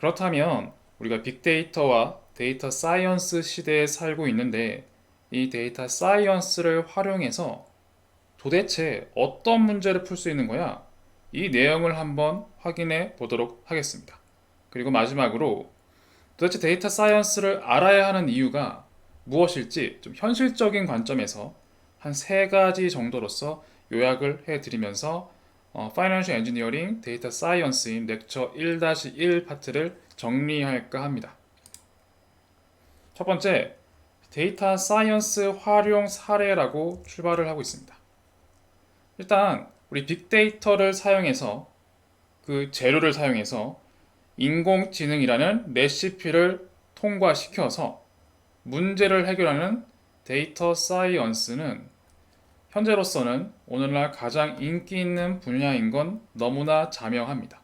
그렇다면 우리가 빅데이터와 데이터 사이언스 시대에 살고 있는데 이 데이터 사이언스를 활용해서 도대체 어떤 문제를 풀 수 있는 거야? 이 내용을 한번 확인해 보도록 하겠습니다. 그리고 마지막으로 도대체 데이터 사이언스를 알아야 하는 이유가 무엇일지 좀 현실적인 관점에서 한 세 가지 정도로서 요약을 해드리면서 Financial Engineering 데이터 사이언스인 렉처 1-1 파트를 정리할까 합니다. 첫 번째, 데이터 사이언스 활용 사례라고 출발을 하고 있습니다. 일단 우리 빅데이터를 사용해서 그 재료를 사용해서 인공지능이라는 레시피를 통과시켜서 문제를 해결하는 데이터 사이언스는 현재로서는 오늘날 가장 인기 있는 분야인 건 너무나 자명합니다.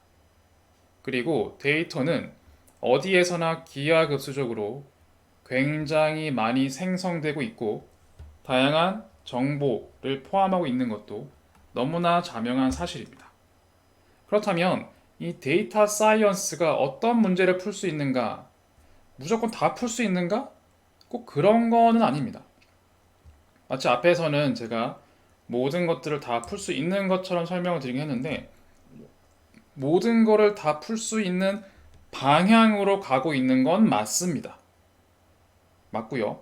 그리고 데이터는 어디에서나 기하급수적으로 굉장히 많이 생성되고 있고 다양한 정보를 포함하고 있는 것도 너무나 자명한 사실입니다. 그렇다면 이 데이터 사이언스가 어떤 문제를 풀 수 있는가? 무조건 다 풀 수 있는가? 꼭 그런 거는 아닙니다. 마치 앞에서는 제가 모든 것들을 다 풀 수 있는 것처럼 설명을 드리긴 했는데 모든 거를 다 풀 수 있는 방향으로 가고 있는 건 맞습니다. 맞고요.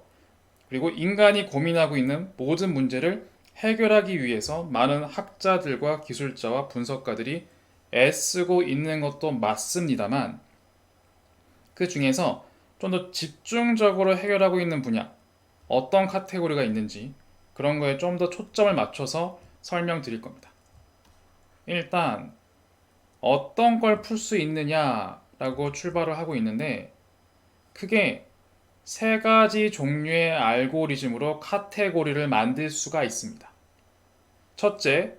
그리고 인간이 고민하고 있는 모든 문제를 해결하기 위해서 많은 학자들과 기술자와 분석가들이 애쓰고 있는 것도 맞습니다만 그 중에서 좀 더 집중적으로 해결하고 있는 분야 어떤 카테고리가 있는지 그런 거에 좀 더 초점을 맞춰서 설명드릴 겁니다. 일단 어떤 걸 풀 수 있느냐라고 출발을 하고 있는데 크게 세 가지 종류의 알고리즘으로 카테고리를 만들 수가 있습니다. 첫째,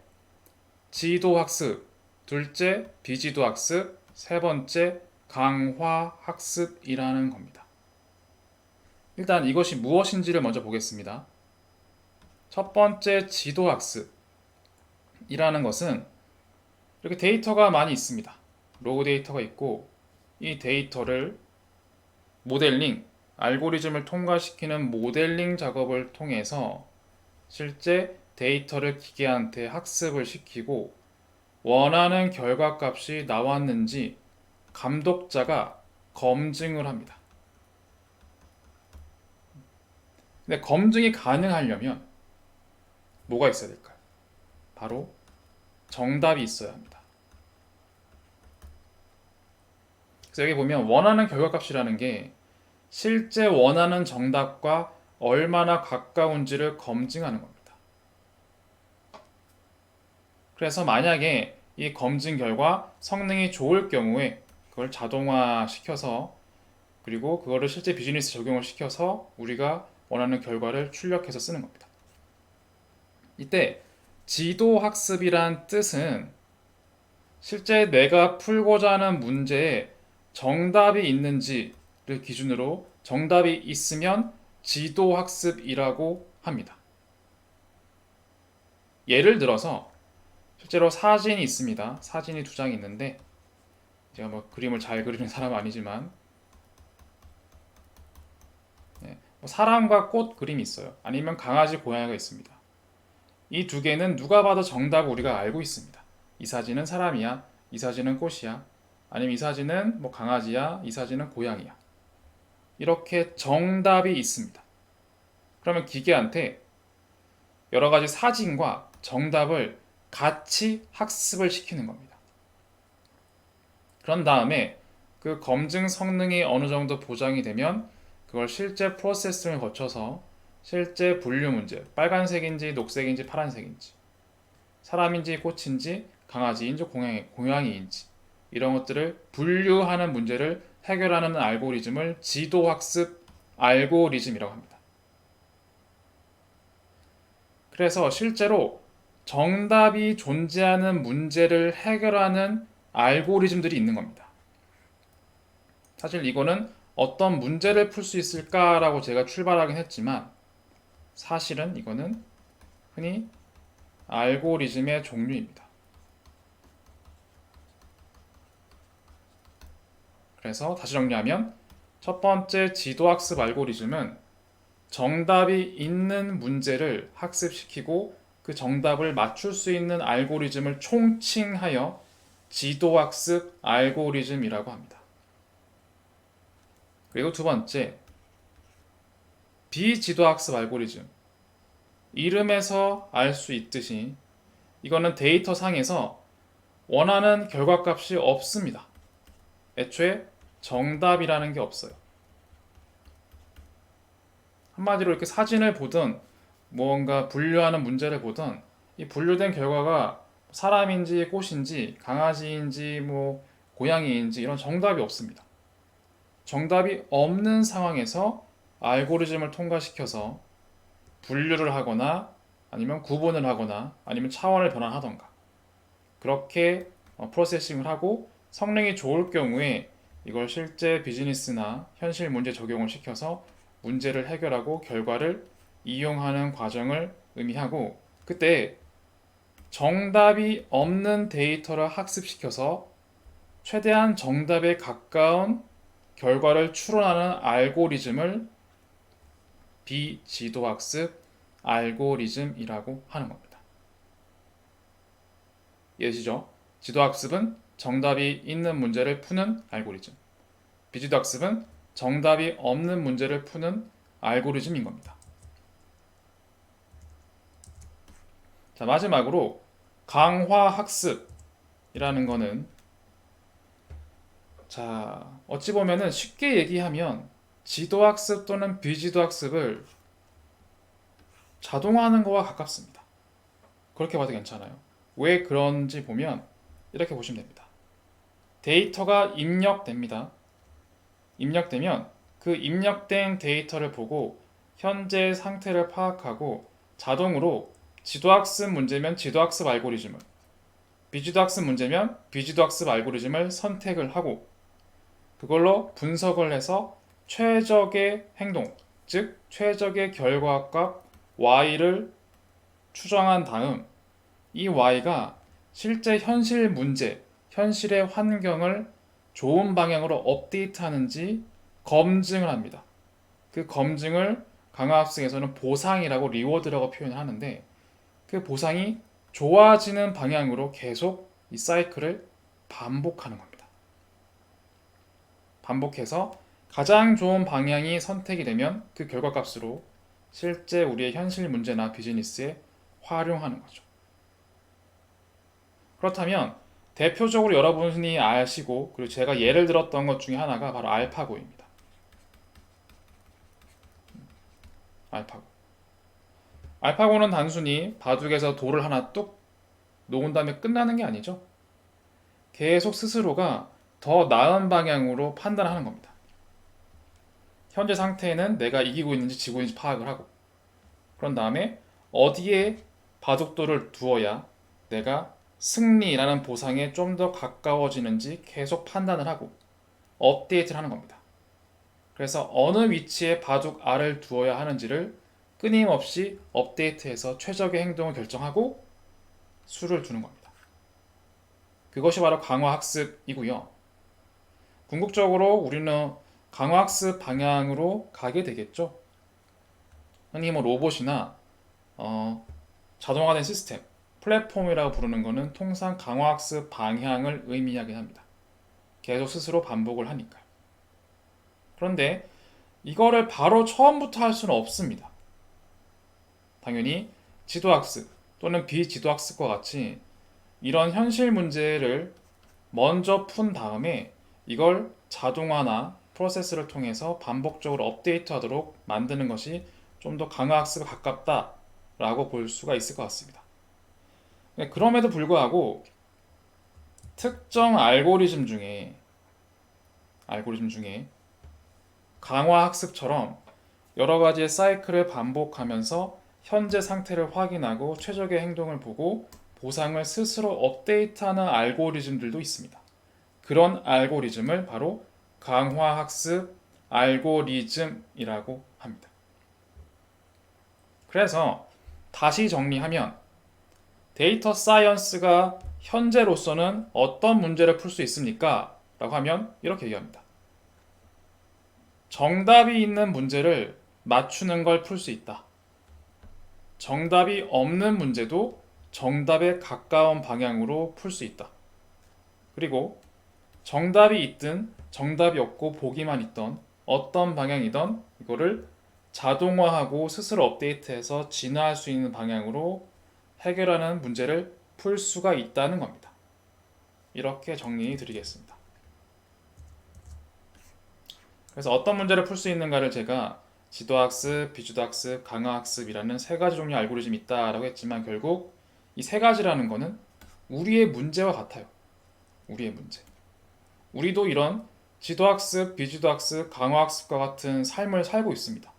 지도학습, 둘째, 비지도학습, 세 번째, 강화학습이라는 겁니다. 일단 이것이 무엇인지를 먼저 보겠습니다. 첫 번째, 지도학습이라는 것은 이렇게 데이터가 많이 있습니다. 로우 데이터가 있고 이 데이터를 모델링, 알고리즘을 통과시키는 모델링 작업을 통해서 실제 데이터를 기계한테 학습을 시키고 원하는 결과값이 나왔는지 감독자가 검증을 합니다. 근데 검증이 가능하려면 뭐가 있어야 될까요? 바로 정답이 있어야 합니다. 그래서 여기 보면 원하는 결과값이라는 게 실제 원하는 정답과 얼마나 가까운지를 검증하는 겁니다. 그래서 만약에 이 검증 결과 성능이 좋을 경우에 그걸 자동화 시켜서 그리고 그거를 실제 비즈니스 적용을 시켜서 우리가 원하는 결과를 출력해서 쓰는 겁니다. 이때 지도학습이란 뜻은 실제 내가 풀고자 하는 문제에 정답이 있는지를 기준으로 정답이 있으면 지도학습이라고 합니다. 예를 들어서 실제로 사진이 있습니다. 사진이 두 장이 있는데 제가 뭐 그림을 잘 그리는 사람은 아니지만 뭐 사람과 꽃 그림이 있어요. 아니면 강아지, 고양이가 있습니다. 이 두 개는 누가 봐도 정답을 우리가 알고 있습니다. 이 사진은 사람이야. 이 사진은 꽃이야. 아니면 이 사진은 뭐 강아지야. 이 사진은 고양이야. 이렇게 정답이 있습니다. 그러면 기계한테 여러 가지 사진과 정답을 같이 학습을 시키는 겁니다. 그런 다음에 그 검증 성능이 어느 정도 보장이 되면 그걸 실제 프로세싱을 거쳐서 실제 분류 문제, 빨간색인지 녹색인지 파란색인지, 사람인지 꽃인지 강아지인지 고양이인지 이런 것들을 분류하는 문제를 해결하는 알고리즘을 지도학습 알고리즘이라고 합니다. 그래서 실제로 정답이 존재하는 문제를 해결하는 알고리즘들이 있는 겁니다. 사실 이거는 어떤 문제를 풀 수 있을까라고 제가 출발하긴 했지만 사실은 이거는 흔히 알고리즘의 종류입니다. 그래서 다시 정리하면 첫 번째 지도학습 알고리즘은 정답이 있는 문제를 학습시키고 그 정답을 맞출 수 있는 알고리즘을 총칭하여 지도학습 알고리즘이라고 합니다. 그리고 두 번째, 비지도학습 알고리즘. 이름에서 알 수 있듯이 이거는 데이터 상에서 원하는 결과값이 없습니다. 애초에 정답이라는 게 없어요. 한마디로 이렇게 사진을 보든 무언가 분류하는 문제를 보든 이 분류된 결과가 사람인지 꽃인지 강아지인지 뭐 고양이인지 이런 정답이 없습니다. 정답이 없는 상황에서 알고리즘을 통과시켜서 분류를 하거나 아니면 구분을 하거나 아니면 차원을 변환하던가 그렇게 프로세싱을 하고 성능이 좋을 경우에 이걸 실제 비즈니스나 현실 문제 적용을 시켜서 문제를 해결하고 결과를 이용하는 과정을 의미하고 그때 정답이 없는 데이터를 학습시켜서 최대한 정답에 가까운 결과를 추론하는 알고리즘을 비지도학습 알고리즘이라고 하는 겁니다. 이해되시죠? 지도학습은 정답이 있는 문제를 푸는 알고리즘, 비지도학습은 정답이 없는 문제를 푸는 알고리즘인 겁니다. 자, 마지막으로 강화학습이라는 거는 자, 어찌 보면은 쉽게 얘기하면 지도학습 또는 비지도학습을 자동화하는 거와 가깝습니다. 그렇게 봐도 괜찮아요. 왜 그런지 보면 이렇게 보시면 됩니다. 데이터가 입력됩니다. 입력되면 그 입력된 데이터를 보고 현재 상태를 파악하고 자동으로 지도학습 문제면 지도학습 알고리즘을 비지도학습 문제면 비지도학습 알고리즘을 선택을 하고 그걸로 분석을 해서 최적의 행동, 즉 최적의 결과값 y를 추정한 다음 이 y가 실제 현실 문제, 현실의 환경을 좋은 방향으로 업데이트하는지 검증을 합니다. 그 검증을 강화학습에서는 보상이라고 리워드라고 표현을 하는데 그 보상이 좋아지는 방향으로 계속 이 사이클을 반복하는 겁니다. 반복해서 가장 좋은 방향이 선택이 되면 그 결과값으로 실제 우리의 현실 문제나 비즈니스에 활용하는 거죠. 그렇다면 대표적으로 여러분이 아시고 그리고 제가 예를 들었던 것 중에 하나가 바로 알파고입니다. 알파고. 알파고는 단순히 바둑에서 돌을 하나 뚝 놓은 다음에 끝나는 게 아니죠. 계속 스스로가 더 나은 방향으로 판단하는 겁니다. 현재 상태에는 내가 이기고 있는지 지고 있는지 파악을 하고 그런 다음에 어디에 바둑돌을 두어야 내가 승리라는 보상에 좀 더 가까워지는지 계속 판단을 하고 업데이트를 하는 겁니다. 그래서 어느 위치에 바둑 알을 두어야 하는지를 끊임없이 업데이트해서 최적의 행동을 결정하고 수를 두는 겁니다. 그것이 바로 강화학습이고요. 궁극적으로 우리는 강화학습 방향으로 가게 되겠죠. 흔히 뭐 로봇이나 자동화된 시스템, 플랫폼이라고 부르는 것은 통상 강화학습 방향을 의미하긴 합니다. 계속 스스로 반복을 하니까. 그런데 이거를 바로 처음부터 할 수는 없습니다. 당연히 지도학습 또는 비지도학습과 같이 이런 현실 문제를 먼저 푼 다음에 이걸 자동화나 프로세스를 통해서 반복적으로 업데이트하도록 만드는 것이 좀 더 강화학습에 가깝다라고 볼 수가 있을 것 같습니다. 그럼에도 불구하고 특정 알고리즘 중에 강화학습처럼 여러 가지의 사이클을 반복하면서 현재 상태를 확인하고 최적의 행동을 보고 보상을 스스로 업데이트하는 알고리즘들도 있습니다. 그런 알고리즘을 바로 강화학습 알고리즘이라고 합니다. 그래서 다시 정리하면 데이터 사이언스가 현재로서는 어떤 문제를 풀 수 있습니까? 라고 하면 이렇게 얘기합니다. 정답이 있는 문제를 맞추는 걸 풀 수 있다. 정답이 없는 문제도 정답에 가까운 방향으로 풀 수 있다. 그리고 정답이 있든 정답이 없고 보기만 있던 어떤 방향이든 이거를 자동화하고 스스로 업데이트해서 진화할 수 있는 방향으로 해결하는 문제를 풀 수가 있다는 겁니다. 이렇게 정리해 드리겠습니다. 그래서 어떤 문제를 풀 수 있는가를 제가 지도학습, 비주도학습, 강화학습이라는 세 가지 종류의 알고리즘이 있다라고 했지만 결국 이 세 가지라는 거는 우리의 문제와 같아요. 우리의 문제. 우리도 이런 지도학습, 비지도학습, 강화학습과 같은 삶을 살고 있습니다.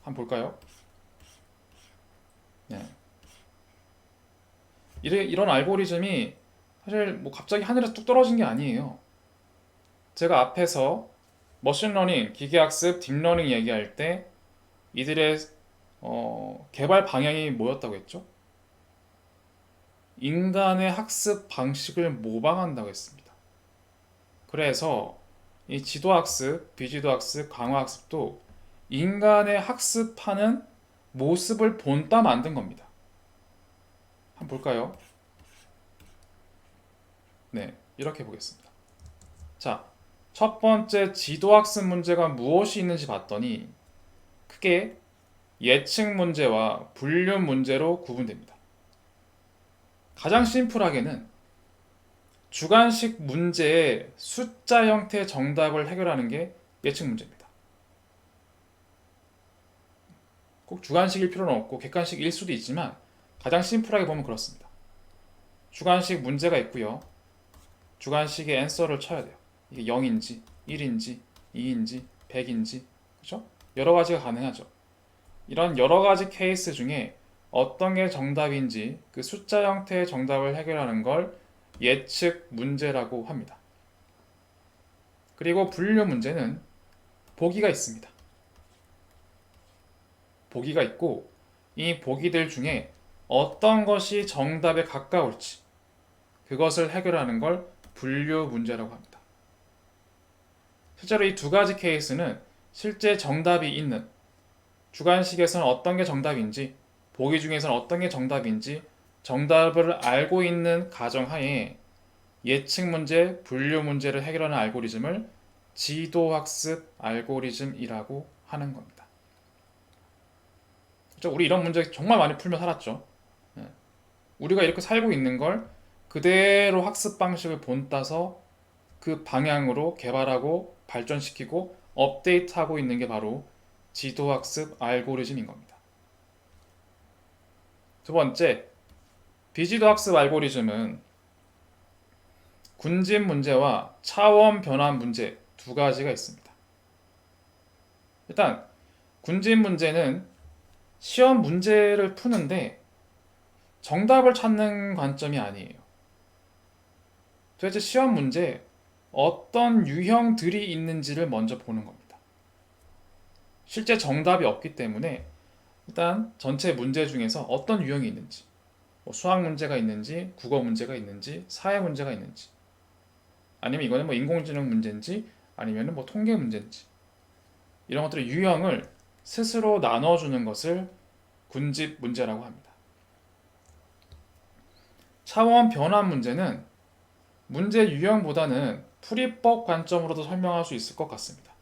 한번 볼까요? 네. 이런 알고리즘이 사실 뭐 갑자기 하늘에서 뚝 떨어진 게 아니에요. 제가 앞에서 머신러닝, 기계학습, 딥러닝 얘기할 때 이들의 개발 방향이 뭐였다고 했죠? 인간의 학습 방식을 모방한다고 했습니다. 그래서 이 지도학습, 비지도학습, 강화학습도 인간의 학습하는 모습을 본따 만든 겁니다. 한번 볼까요? 네, 이렇게 보겠습니다. 자, 첫 번째 지도학습 문제가 무엇이 있는지 봤더니 크게 예측 문제와 분류 문제로 구분됩니다. 가장 심플하게는 주관식 문제의 숫자 형태의 정답을 해결하는 게 예측 문제입니다. 꼭 주관식일 필요는 없고 객관식일 수도 있지만 가장 심플하게 보면 그렇습니다. 주관식 문제가 있고요. 주관식의 앤서를 쳐야 돼요. 이게 0인지, 1인지, 2인지, 100인지, 그렇죠? 여러 가지가 가능하죠. 이런 여러 가지 케이스 중에 어떤 게 정답인지 그 숫자 형태의 정답을 해결하는 걸 예측 문제라고 합니다. 그리고 분류 문제는 보기가 있습니다. 보기가 있고 이 보기들 중에 어떤 것이 정답에 가까울지 그것을 해결하는 걸 분류 문제라고 합니다. 실제로 이 두 가지 케이스는 실제 정답이 있는 주관식에서는 어떤 게 정답인지 보기 중에서는 어떤 게 정답인지 정답을 알고 있는 가정하에 예측 문제, 분류 문제를 해결하는 알고리즘을 지도학습 알고리즘이라고 하는 겁니다. 그렇죠? 우리 이런 문제 정말 많이 풀며 살았죠. 예. 우리가 이렇게 살고 있는 걸 그대로 학습 방식을 본따서 그 방향으로 개발하고 발전시키고 업데이트하고 있는 게 바로 지도학습 알고리즘인 겁니다. 두 번째, 비지도학습 알고리즘은 군집 문제와 차원 변환 문제 두 가지가 있습니다. 일단 군집 문제는 시험 문제를 푸는데 정답을 찾는 관점이 아니에요. 도대체 시험 문제에 어떤 유형들이 있는지를 먼저 보는 겁니다. 실제 정답이 없기 때문에 일단 전체 문제 중에서 어떤 유형이 있는지, 뭐 수학 문제가 있는지, 국어 문제가 있는지, 사회 문제가 있는지, 아니면 이거는 뭐 인공지능 문제인지, 아니면 뭐 통계 문제인지, 이런 것들의 유형을 스스로 나눠주는 것을 군집 문제라고 합니다. 차원 변환 문제는 문제 유형보다는 풀이법 관점으로도 설명할 수 있을 것 같습니다.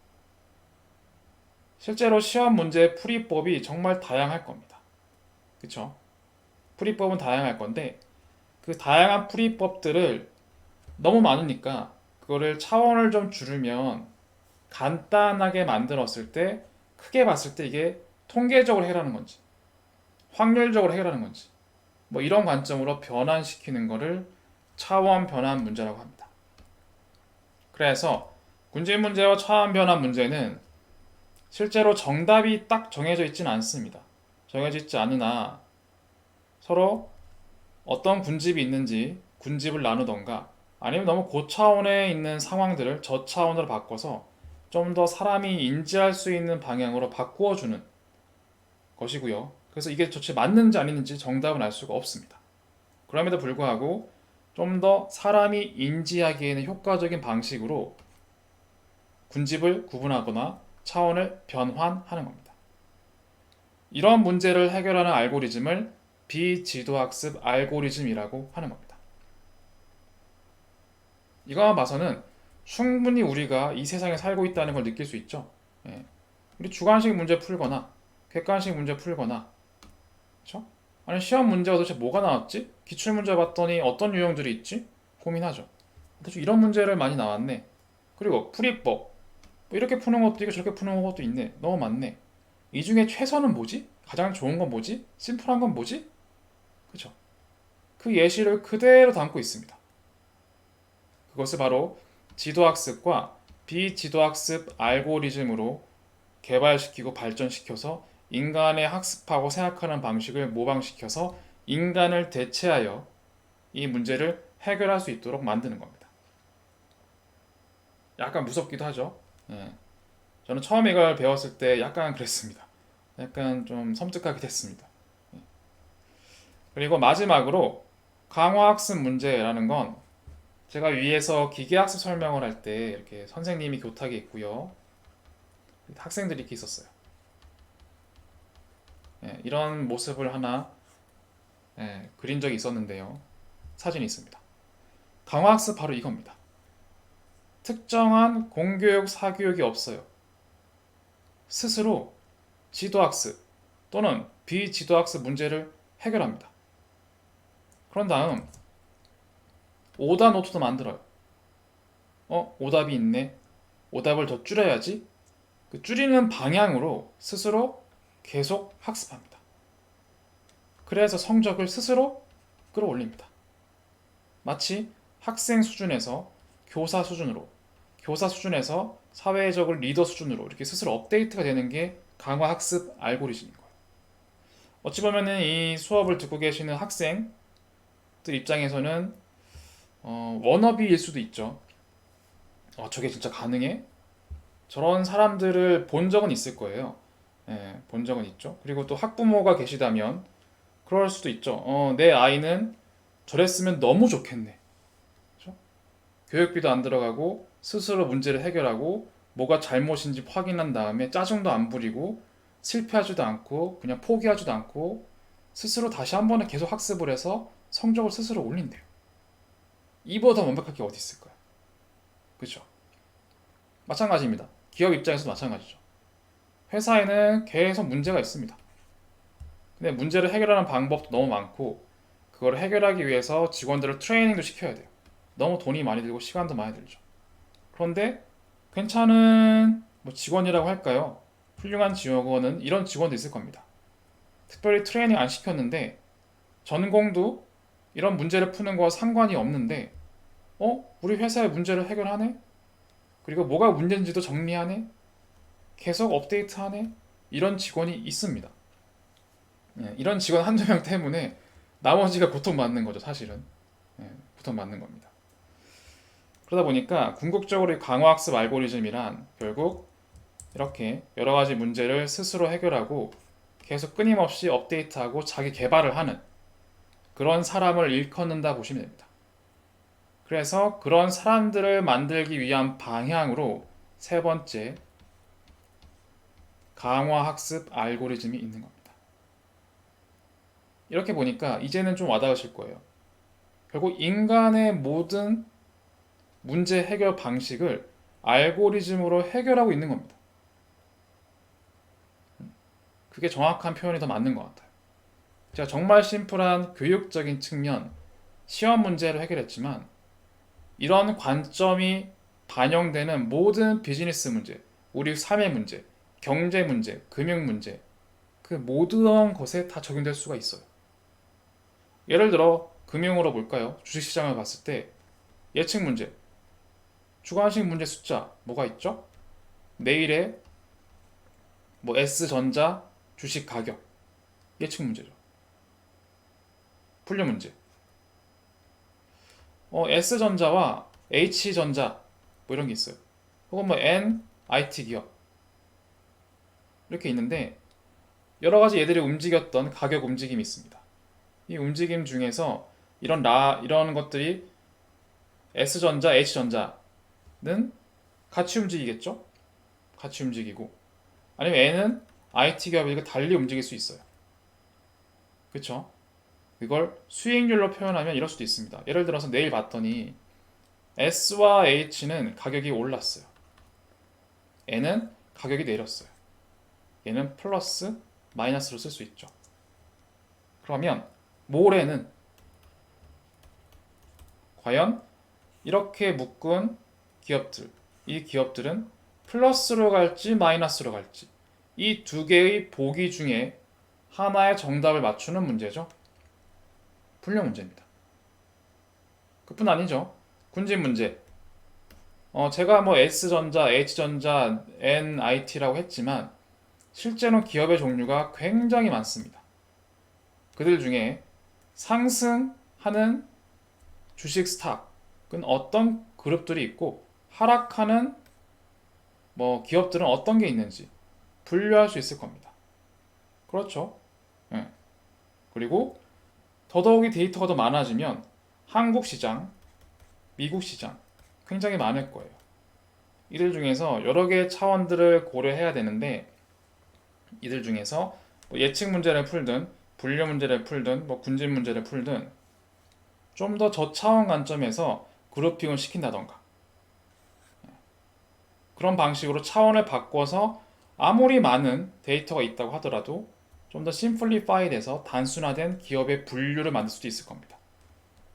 실제로 시험 문제의 풀이법이 정말 다양할 겁니다. 그쵸? 풀이법은 다양할 건데 그 다양한 풀이법들을 너무 많으니까 그거를 차원을 좀 줄이면 간단하게 만들었을 때 크게 봤을 때 이게 통계적으로 해라는 건지 확률적으로 해라는 건지 뭐 이런 관점으로 변환시키는 거를 차원 변환 문제라고 합니다. 그래서 군집 문제와 차원 변환 문제는 실제로 정답이 딱 정해져 있지는 않습니다. 정해져 있지 않으나 서로 어떤 군집이 있는지 군집을 나누던가 아니면 너무 고차원에 있는 상황들을 저차원으로 바꿔서 좀 더 사람이 인지할 수 있는 방향으로 바꾸어주는 것이고요. 그래서 이게 도대체 맞는지 아니는지 정답은 알 수가 없습니다. 그럼에도 불구하고 좀 더 사람이 인지하기에는 효과적인 방식으로 군집을 구분하거나 차원을 변환하는 겁니다. 이런 문제를 해결하는 알고리즘을 비지도학습 알고리즘이라고 하는 겁니다. 이거만 봐서는 충분히 우리가 이 세상에 살고 있다는 걸 느낄 수 있죠. 예. 우리 주관식 문제 풀거나 객관식 문제 풀거나, 그렇죠? 아니 시험 문제가 도대체 뭐가 나왔지? 기출 문제 봤더니 어떤 유형들이 있지? 고민하죠. 도대체 이런 문제를 많이 나왔네. 그리고 풀이법 뭐 이렇게 푸는 것도 있고 저렇게 푸는 것도 있네. 너무 많네. 이 중에 최선은 뭐지? 가장 좋은 건 뭐지? 심플한 건 뭐지? 그렇죠? 그 예시를 그대로 담고 있습니다. 그것을 바로 지도학습과 비지도학습 알고리즘으로 개발시키고 발전시켜서 인간의 학습하고 생각하는 방식을 모방시켜서 인간을 대체하여 이 문제를 해결할 수 있도록 만드는 겁니다. 약간 무섭기도 하죠. 예. 저는 처음 이걸 배웠을 때 약간 그랬습니다. 약간 좀 섬뜩하게 됐습니다. 예. 그리고 마지막으로 강화학습 문제라는 건 제가 위에서 기계학습 설명을 할 때 이렇게 선생님이 교탁에 있고요. 학생들이 이렇게 있었어요. 예, 이런 모습을 하나 그린 적이 있었는데요. 사진이 있습니다. 강화학습 바로 이겁니다. 특정한 공교육, 사교육이 없어요. 스스로 지도학습 또는 비지도학습 문제를 해결합니다. 그런 다음 오답 노트도 만들어요. 오답이 있네. 오답을 더 줄여야지. 그 줄이는 방향으로 스스로 계속 학습합니다. 그래서 성적을 스스로 끌어올립니다. 마치 학생 수준에서 교사 수준으로, 교사 수준에서 사회적으로 리더 수준으로 이렇게 스스로 업데이트가 되는 게 강화 학습 알고리즘인 거예요. 어찌 보면은 이 수업을 듣고 계시는 학생들 입장에서는 워너비일 수도 있죠. 저게 진짜 가능해? 저런 사람들을 본 적은 있을 거예요. 예, 본 적은 있죠. 그리고 또 학부모가 계시다면 그럴 수도 있죠. 내 아이는 저랬으면 너무 좋겠네. 그렇죠? 교육비도 안 들어가고 스스로 문제를 해결하고 뭐가 잘못인지 확인한 다음에 짜증도 안 부리고 실패하지도 않고 그냥 포기하지도 않고 스스로 다시 한 번에 계속 학습을 해서 성적을 스스로 올린대요. 이보다 더 완벽할 게 어디 있을까요? 그렇죠? 마찬가지입니다. 기업 입장에서도 마찬가지죠. 회사에는 계속 문제가 있습니다. 근데 문제를 해결하는 방법도 너무 많고 그걸 해결하기 위해서 직원들을 트레이닝도 시켜야 돼요. 너무 돈이 많이 들고 시간도 많이 들죠. 그런데 괜찮은 직원이라고 할까요? 훌륭한 직원은 이런 직원도 있을 겁니다. 특별히 트레이닝 안 시켰는데 전공도 이런 문제를 푸는 거와 상관이 없는데 우리 회사의 문제를 해결하네? 그리고 뭐가 문제인지도 정리하네? 계속 업데이트하네? 이런 직원이 있습니다. 이런 직원 한두 명 때문에 나머지가 고통받는 거죠, 사실은. 고통받는 겁니다. 그러다 보니까 궁극적으로 강화학습 알고리즘이란 결국 이렇게 여러 가지 문제를 스스로 해결하고 계속 끊임없이 업데이트하고 자기 개발을 하는 그런 사람을 일컫는다 보시면 됩니다. 그래서 그런 사람들을 만들기 위한 방향으로 세 번째 강화학습 알고리즘이 있는 겁니다. 이렇게 보니까 이제는 좀 와닿으실 거예요. 결국 인간의 모든 문제 해결 방식을 알고리즘으로 해결하고 있는 겁니다. 그게 정확한 표현이 더 맞는 것 같아요. 제가 정말 심플한 교육적인 측면, 시험 문제를 해결했지만 이런 관점이 반영되는 모든 비즈니스 문제, 우리 삶의 문제, 경제 문제, 금융 문제, 그 모든 것에 다 적용될 수가 있어요. 예를 들어 금융으로 볼까요? 주식시장을 봤을 때 예측 문제, 주관식 문제 숫자 뭐가 있죠? 내일의 S전자 주식 가격 예측 문제죠. 분류 문제. S전자와 H전자 이런 게 있어요. 혹은 NIT 기업 이렇게 있는데 여러 가지 얘들이 움직였던 가격 움직임이 있습니다. 이 움직임 중에서 이런 것들이 S전자, H전자는 같이 움직이겠죠? 같이 움직이고 아니면 N은 IT 기업이니까 달리 움직일 수 있어요. 그쵸? 이걸 수익률로 표현하면 이럴 수도 있습니다. 예를 들어서 내일 봤더니 S와 H는 가격이 올랐어요. N은 가격이 내렸어요. 얘는 플러스, 마이너스로 쓸 수 있죠. 그러면 모레는 과연 이렇게 묶은 기업들, 이 기업들은 플러스로 갈지 마이너스로 갈지 이 두 개의 보기 중에 하나의 정답을 맞추는 문제죠. 분류 문제입니다. 그뿐 아니죠. 군집 문제. 제가 뭐 S전자, H전자, NIT라고 했지만 실제로는 기업의 종류가 굉장히 많습니다. 그들 중에 상승하는 주식 스탁은 어떤 그룹들이 있고 하락하는 뭐 기업들은 어떤 게 있는지 분류할 수 있을 겁니다. 그렇죠? 예. 그리고 더더욱이 데이터가 더 많아지면 한국 시장, 미국 시장 굉장히 많을 거예요. 이들 중에서 여러 개의 차원들을 고려해야 되는데 이들 중에서 뭐 예측 문제를 풀든 분류 문제를 풀든 뭐 군집 문제를 풀든 좀 더 저차원 관점에서 그룹핑을 시킨다던가 그런 방식으로 차원을 바꿔서 아무리 많은 데이터가 있다고 하더라도 좀 더 심플리파이드해서 단순화된 기업의 분류를 만들 수도 있을 겁니다.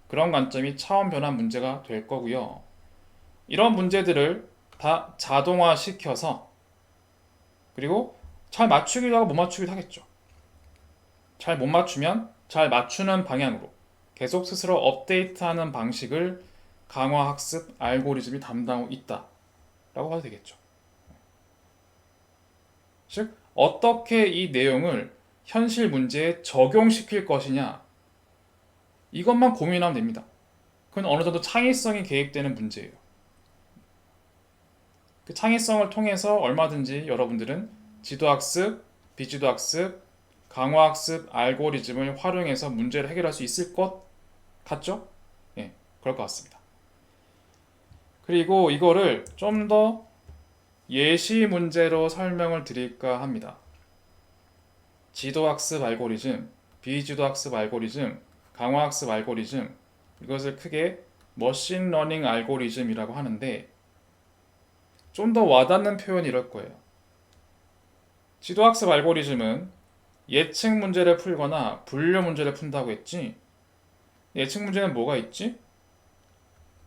그런 관점이 차원 변환 문제가 될 거고요. 이런 문제들을 다 자동화시켜서 그리고 잘 맞추기도 하고 못 맞추기도 하겠죠. 잘 못 맞추면 잘 맞추는 방향으로 계속 스스로 업데이트하는 방식을 강화학습 알고리즘이 담당하고 있다라고 봐도 되겠죠. 즉 어떻게 이 내용을 현실 문제에 적용시킬 것이냐 이것만 고민하면 됩니다. 그건 어느 정도 창의성이 개입되는 문제예요. 그 창의성을 통해서 얼마든지 여러분들은 지도학습, 비지도학습, 강화학습 알고리즘을 활용해서 문제를 해결할 수 있을 것 같죠? 예, 그럴 것 같습니다. 그리고 이거를 좀 더 예시 문제로 설명을 드릴까 합니다. 지도학습 알고리즘, 비지도학습 알고리즘, 강화학습 알고리즘 이것을 크게 머신러닝 알고리즘이라고 하는데 좀 더 와닿는 표현이 이럴 거예요. 지도학습 알고리즘은 예측 문제를 풀거나 분류 문제를 푼다고 했지. 예측 문제는 뭐가 있지?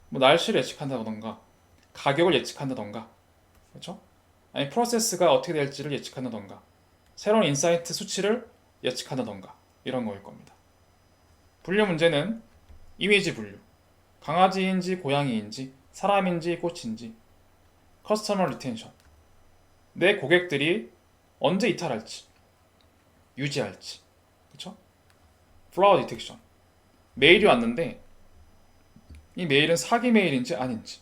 뭐 날씨를 예측한다던가 가격을 예측한다던가 그렇죠? 아니 프로세스가 어떻게 될지를 예측한다던가 새로운 인사이트 수치를 예측한다던가 이런 거일 겁니다. 분류 문제는 이미지 분류 강아지인지 고양이인지 사람인지 꽃인지 커스터머 리텐션 내 고객들이 언제 이탈할지 유지할지 그렇죠? 플라워 디텍션 메일이 왔는데 이 메일은 사기 메일인지 아닌지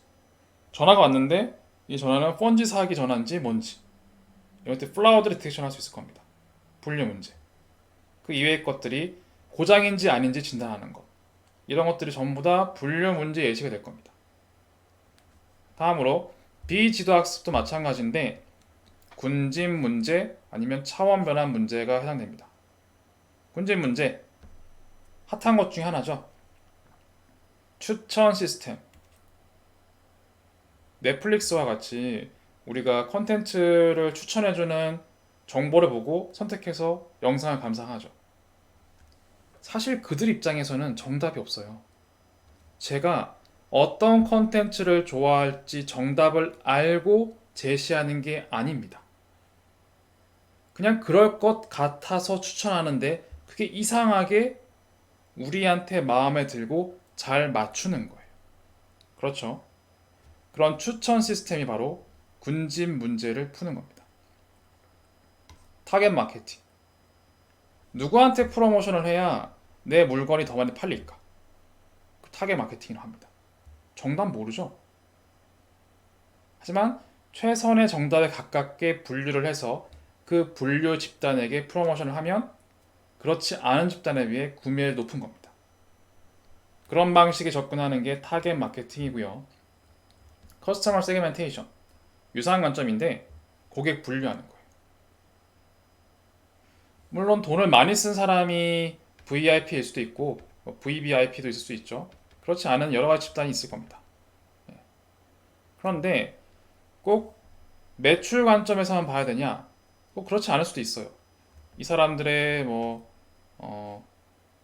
전화가 왔는데 이 전화는 펀지 사기 전화인지 뭔지 이럴 때 플라워 디텍션 할 수 있을 겁니다. 분류 문제 그 이외의 것들이 고장인지 아닌지 진단하는 것 이런 것들이 전부 다 분류 문제 예시가 될 겁니다. 다음으로 비지도 학습도 마찬가지인데 군집 문제 아니면 차원 변환 문제가 해당됩니다. 군집 문제 핫한 것 중에 하나죠. 추천 시스템 넷플릭스와 같이 우리가 컨텐츠를 추천해주는 정보를 보고 선택해서 영상을 감상하죠. 사실 그들 입장에서는 정답이 없어요. 제가 어떤 컨텐츠를 좋아할지 정답을 알고 제시하는 게 아닙니다. 그냥 그럴 것 같아서 추천하는데 그게 이상하게 우리한테 마음에 들고 잘 맞추는 거예요. 그렇죠? 그런 추천 시스템이 바로 군집 문제를 푸는 겁니다. 타겟 마케팅. 누구한테 프로모션을 해야 내 물건이 더 많이 팔릴까? 그 타겟 마케팅을 합니다. 정답 모르죠? 하지만 최선의 정답에 가깝게 분류를 해서 그 분류 집단에게 프로모션을 하면 그렇지 않은 집단에 비해 구매율이 높은 겁니다. 그런 방식에 접근하는 게 타겟 마케팅이고요. 커스터머 세그멘테이션. 유사한 관점인데 고객 분류하는 거예요. 물론 돈을 많이 쓴 사람이 VIP일 수도 있고 VVIP도 있을 수 있죠. 그렇지 않은 여러 가지 집단이 있을 겁니다. 그런데 꼭 매출 관점에서만 봐야 되냐? 꼭 그렇지 않을 수도 있어요. 이 사람들의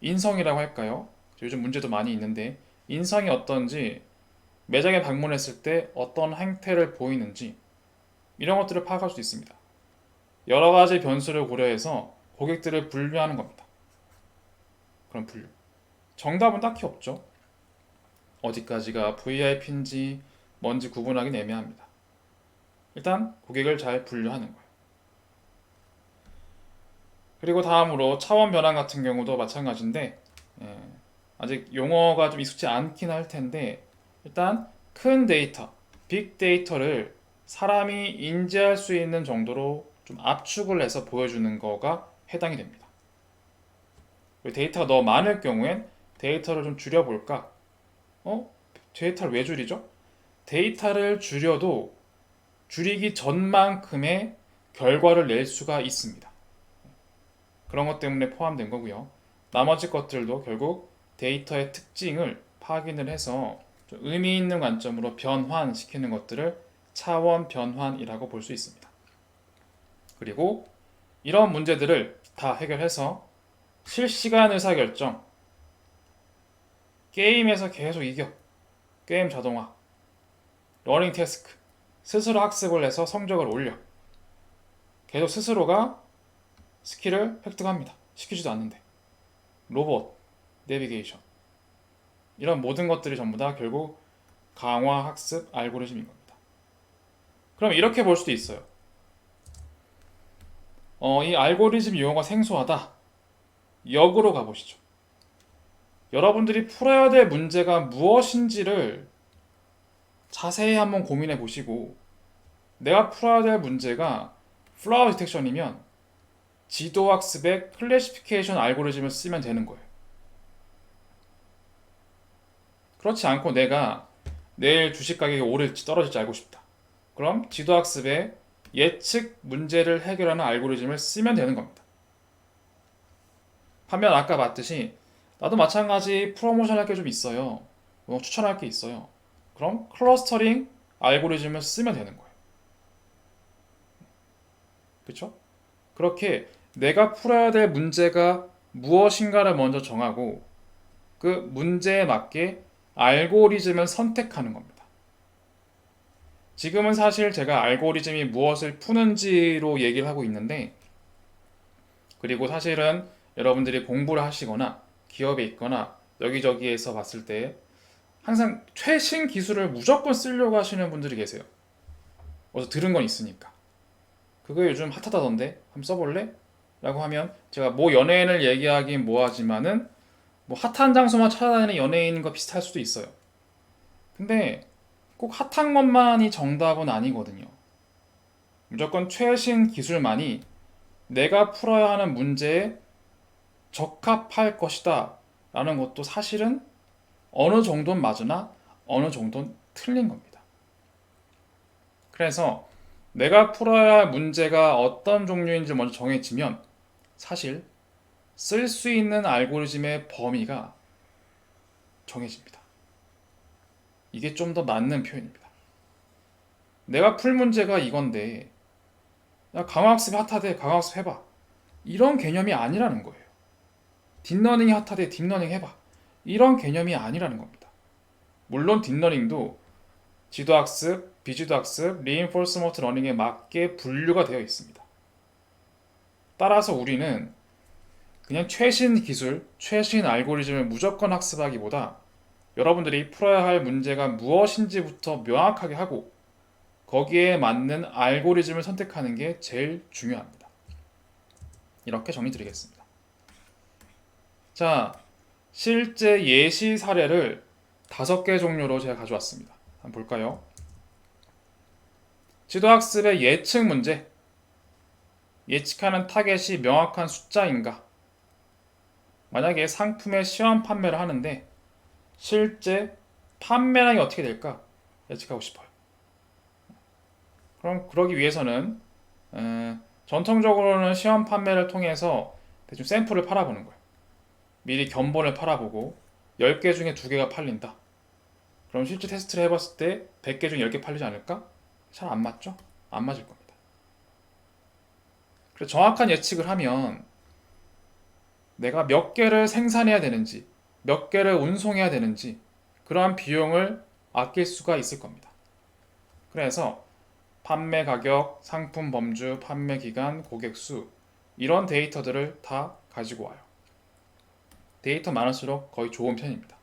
인성이라고 할까요? 요즘 문제도 많이 있는데 인성이 어떤지, 매장에 방문했을 때 어떤 행태를 보이는지 이런 것들을 파악할 수 있습니다. 여러 가지 변수를 고려해서 고객들을 분류하는 겁니다. 그런 분류. 정답은 딱히 없죠. 어디까지가 VIP인지 뭔지 구분하기는 애매합니다. 일단 고객을 잘 분류하는 거예요. 그리고 다음으로 차원 변환 같은 경우도 마찬가지인데 예, 아직 용어가 좀 익숙지 않긴 할 텐데 일단 큰 데이터, 빅데이터를 사람이 인지할 수 있는 정도로 좀 압축을 해서 보여주는 거가 해당이 됩니다. 데이터가 너무 많을 경우엔 데이터를 좀 줄여볼까? 데이터를 왜 줄이죠? 데이터를 줄여도 줄이기 전만큼의 결과를 낼 수가 있습니다. 그런 것 때문에 포함된 거고요. 나머지 것들도 결국 데이터의 특징을 확인을 해서 좀 의미 있는 관점으로 변환시키는 것들을 차원 변환이라고 볼 수 있습니다. 그리고 이런 문제들을 다 해결해서 실시간 의사결정, 게임에서 계속 이겨, 게임 자동화, 러닝 태스크, 스스로 학습을 해서 성적을 올려, 계속 스스로가 스킬을 획득합니다. 시키지도 않는데. 로봇, 내비게이션, 이런 모든 것들이 전부 다 결국 강화 학습 알고리즘인 겁니다. 그럼 이렇게 볼 수도 있어요. 이 알고리즘 용어가 생소하다. 역으로 가보시죠. 여러분들이 풀어야 될 문제가 무엇인지를 자세히 한번 고민해 보시고, 내가 풀어야 될 문제가 플라워 디텍션이면 지도학습의 클래시피케이션 알고리즘을 쓰면 되는 거예요. 그렇지 않고 내가 내일 주식 가격이 오를지 떨어질지 알고 싶다. 그럼 지도학습의 예측 문제를 해결하는 알고리즘을 쓰면 되는 겁니다. 반면 아까 봤듯이 나도 마찬가지 프로모션 할 게 좀 있어요. 추천할 게 있어요. 그럼 클러스터링 알고리즘을 쓰면 되는 거예요. 그렇죠? 그렇게 내가 풀어야 될 문제가 무엇인가를 먼저 정하고 그 문제에 맞게 알고리즘을 선택하는 겁니다. 지금은 사실 제가 알고리즘이 무엇을 푸는지로 얘기를 하고 있는데, 그리고 사실은 여러분들이 공부를 하시거나 기업에 있거나 여기저기에서 봤을 때 항상 최신 기술을 무조건 쓰려고 하시는 분들이 계세요. 어디서 들은 건 있으니까. 그거 요즘 핫하다던데 한번 써볼래? 라고 하면 제가 뭐 연예인을 얘기하긴 뭐하지만은 뭐 핫한 장소만 찾아다니는 연예인과 비슷할 수도 있어요. 근데 꼭 핫한 것만이 정답은 아니거든요. 무조건 최신 기술만이 내가 풀어야 하는 문제에 적합할 것이다 라는 것도 사실은 어느 정도는 맞으나 어느 정도는 틀린 겁니다. 그래서 내가 풀어야 할 문제가 어떤 종류인지 먼저 정해지면 사실 쓸 수 있는 알고리즘의 범위가 정해집니다. 이게 좀 더 맞는 표현입니다. 내가 풀 문제가 이건데 야, 강화학습이 핫하대 강화학습 해봐. 이런 개념이 아니라는 거예요. 딥러닝이 핫하대 딥러닝 해봐. 이런 개념이 아니라는 겁니다. 물론 딥러닝도 지도학습, 비지도학습, 리인포스먼트 러닝에 맞게 분류가 되어 있습니다. 따라서 우리는 그냥 최신 기술, 최신 알고리즘을 무조건 학습하기보다 여러분들이 풀어야 할 문제가 무엇인지부터 명확하게 하고 거기에 맞는 알고리즘을 선택하는 게 제일 중요합니다. 이렇게 정리 드리겠습니다. 자, 실제 예시 사례를 5개 종류로 제가 가져왔습니다. 한번 볼까요? 지도학습의 예측 문제. 예측하는 타겟이 명확한 숫자인가? 만약에 상품의 시험 판매를 하는데 실제 판매량이 어떻게 될까 예측하고 싶어요. 그럼 그러기 위해서는 전통적으로는 시험 판매를 통해서 대충 샘플을 팔아보는 거예요. 미리 견본을 팔아보고 10개 중에 2개가 팔린다. 그럼 실제 테스트를 해봤을 때 100개 중에 10개 팔리지 않을까? 잘 안 맞죠? 안 맞을 겁니다. 그래서 정확한 예측을 하면 내가 몇 개를 생산해야 되는지, 몇 개를 운송해야 되는지 그러한 비용을 아낄 수가 있을 겁니다. 그래서 판매 가격, 상품 범주, 판매 기간, 고객 수 이런 데이터들을 다 가지고 와요. 데이터 많을수록 거의 좋은 편입니다.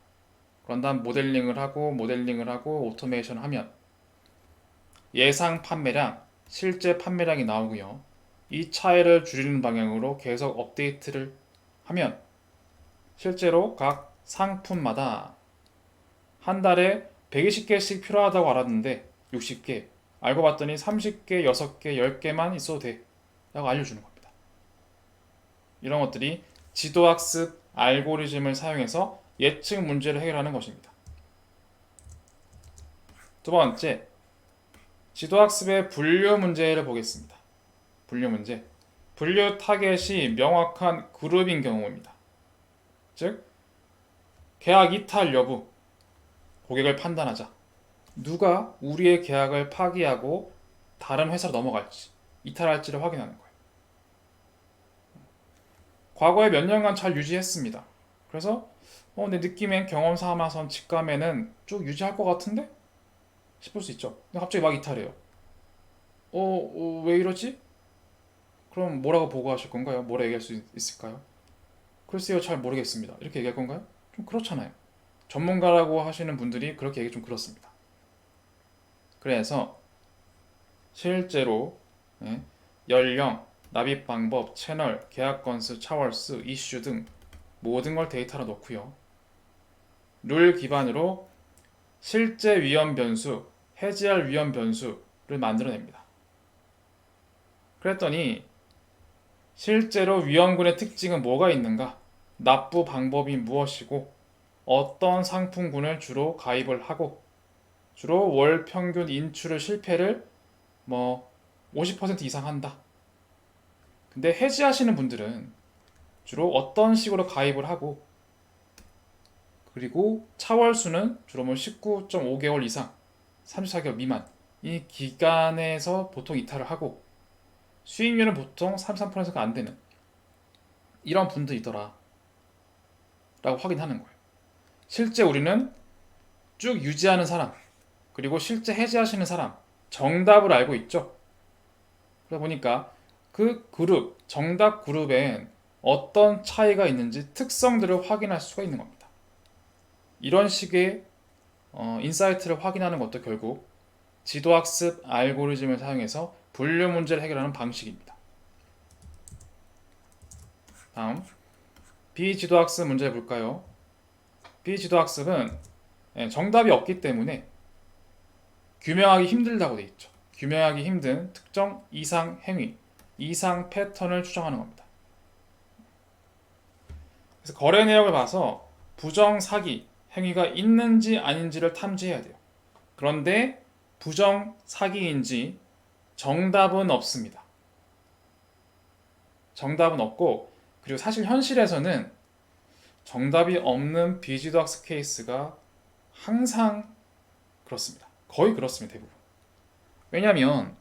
그런 다음 모델링을 하고 오토메이션 하면 예상 판매량, 실제 판매량이 나오고요. 이 차이를 줄이는 방향으로 계속 업데이트를 하면 실제로 각 상품마다 한 달에 120개씩 필요하다고 알았는데 60개, 알고 봤더니 30개, 6개, 10개만 있어도 돼 라고 알려주는 겁니다. 이런 것들이 지도학습 알고리즘을 사용해서 예측 문제를 해결하는 것입니다. 두 번째, 지도학습의 분류 문제를 보겠습니다. 분류 문제. 분류 타겟이 명확한 그룹인 경우입니다. 즉, 계약 이탈 여부, 고객을 판단하자. 누가 우리의 계약을 파기하고 다른 회사로 넘어갈지, 이탈할지를 확인하는 거예요. 과거에 몇 년간 잘 유지했습니다. 그래서 내 느낌엔 경험 삼아선 직감에는 쭉 유지할 것 같은데? 싶을 수 있죠. 근데 갑자기 막 이탈해요. 왜 이러지? 그럼 뭐라고 보고하실 건가요? 뭐라 얘기할 수 있을까요? 글쎄요, 잘 모르겠습니다. 이렇게 얘기할 건가요? 좀 그렇잖아요. 전문가라고 하시는 분들이 그렇게 얘기 좀 그렇습니다. 그래서 실제로 연령, 납입 방법, 채널, 계약 건수, 차월수, 이슈 등 모든 걸 데이터로 넣고요. 룰 기반으로 실제 위험 변수, 해지할 위험 변수를 만들어냅니다. 그랬더니 실제로 위험군의 특징은 뭐가 있는가? 납부 방법이 무엇이고 어떤 상품군을 주로 가입을 하고 주로 월 평균 인출을 실패를 50% 이상 한다. 근데 해지하시는 분들은 주로 어떤 식으로 가입을 하고 그리고 차월수는 주로 19.5개월 이상 34개월 미만 이 기간에서 보통 이탈을 하고 수익률은 보통 33%가 안 되는 이런 분들이더라 라고 확인하는 거예요. 실제 우리는 쭉 유지하는 사람 그리고 실제 해지하시는 사람 정답을 알고 있죠. 그러다 보니까 그 그룹, 정답 그룹엔 어떤 차이가 있는지 특성들을 확인할 수가 있는 겁니다. 이런 식의 인사이트를 확인하는 것도 결국 지도학습 알고리즘을 사용해서 분류 문제를 해결하는 방식입니다. 다음 비지도학습 문제 볼까요? 비지도학습은 정답이 없기 때문에 규명하기 힘들다고 되어 있죠. 규명하기 힘든 특정 이상 행위, 이상 패턴을 추정하는 겁니다. 그래서 거래 내역을 봐서 부정 사기 행위가 있는지 아닌지를 탐지해야 돼요. 그런데 부정 사기인지 정답은 없습니다. 정답은 없고 그리고 사실 현실에서는 정답이 없는 비지도 학습 케이스가 항상 그렇습니다. 거의 그렇습니다. 대부분. 왜냐하면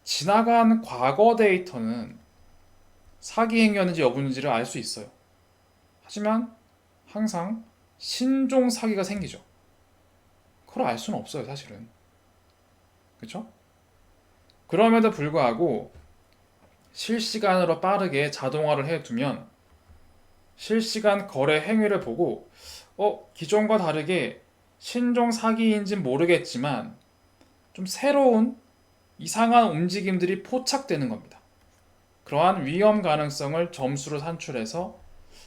지나간 과거 데이터는 사기 행위였는지 여부인지를 알 수 있어요. 하지만 항상 신종 사기가 생기죠. 그걸 알 수는 없어요, 사실은. 그렇죠? 그럼에도 불구하고 실시간으로 빠르게 자동화를 해두면 실시간 거래 행위를 보고 기존과 다르게 신종 사기인지는 모르겠지만 좀 새로운 이상한 움직임들이 포착되는 겁니다. 그러한 위험 가능성을 점수로 산출해서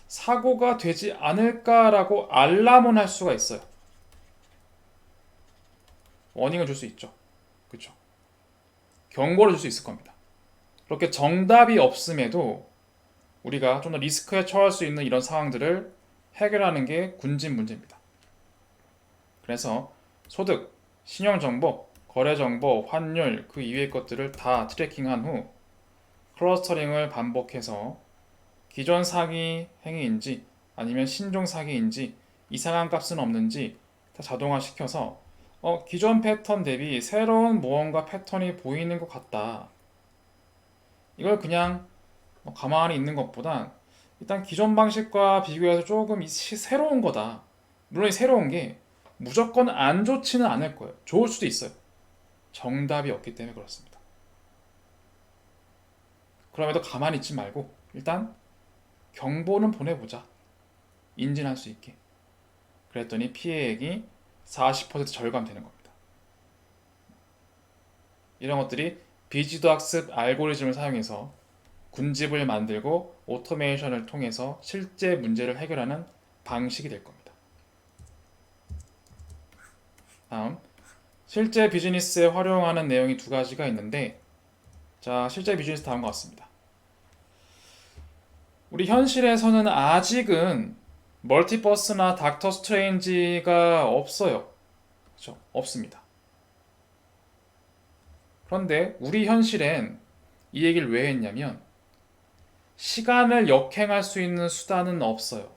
사고가 되지 않을까라고 알람을 할 수가 있어요. 워닝을 줄 수 있죠. 그렇죠? 경고를 줄 수 있을 겁니다. 그렇게 정답이 없음에도 우리가 좀 더 리스크에 처할 수 있는 이런 상황들을 해결하는 게 군진 문제입니다. 그래서 소득, 신용정보, 거래 정보, 환율, 그 이외의 것들을 다 트래킹한 후 클러스터링을 반복해서 기존 사기 행위인지 아니면 신종 사기인지 이상한 값은 없는지 다 자동화시켜서 기존 패턴 대비 새로운 무언가 패턴이 보이는 것 같다. 이걸 그냥 가만히 있는 것보단 일단 기존 방식과 비교해서 조금 새로운 거다. 물론 이 새로운 게 무조건 안 좋지는 않을 거예요. 좋을 수도 있어요. 정답이 없기 때문에 그렇습니다. 그럼에도 가만히 있지 말고 일단 경보는 보내보자. 인진할 수 있게. 그랬더니 피해액이 40% 절감되는 겁니다. 이런 것들이 비지도 학습 알고리즘을 사용해서 군집을 만들고 오토메이션을 통해서 실제 문제를 해결하는 방식이 될 겁니다. 다음, 실제 비즈니스에 활용하는 내용이 두 가지가 있는데, 자, 실제 비즈니스 다음과 같습니다. 우리 현실에서는 아직은 멀티버스나 닥터 스트레인지가 없어요. 그렇죠? 없습니다. 그런데 우리 현실엔 이 얘기를 왜 했냐면 시간을 역행할 수 있는 수단은 없어요.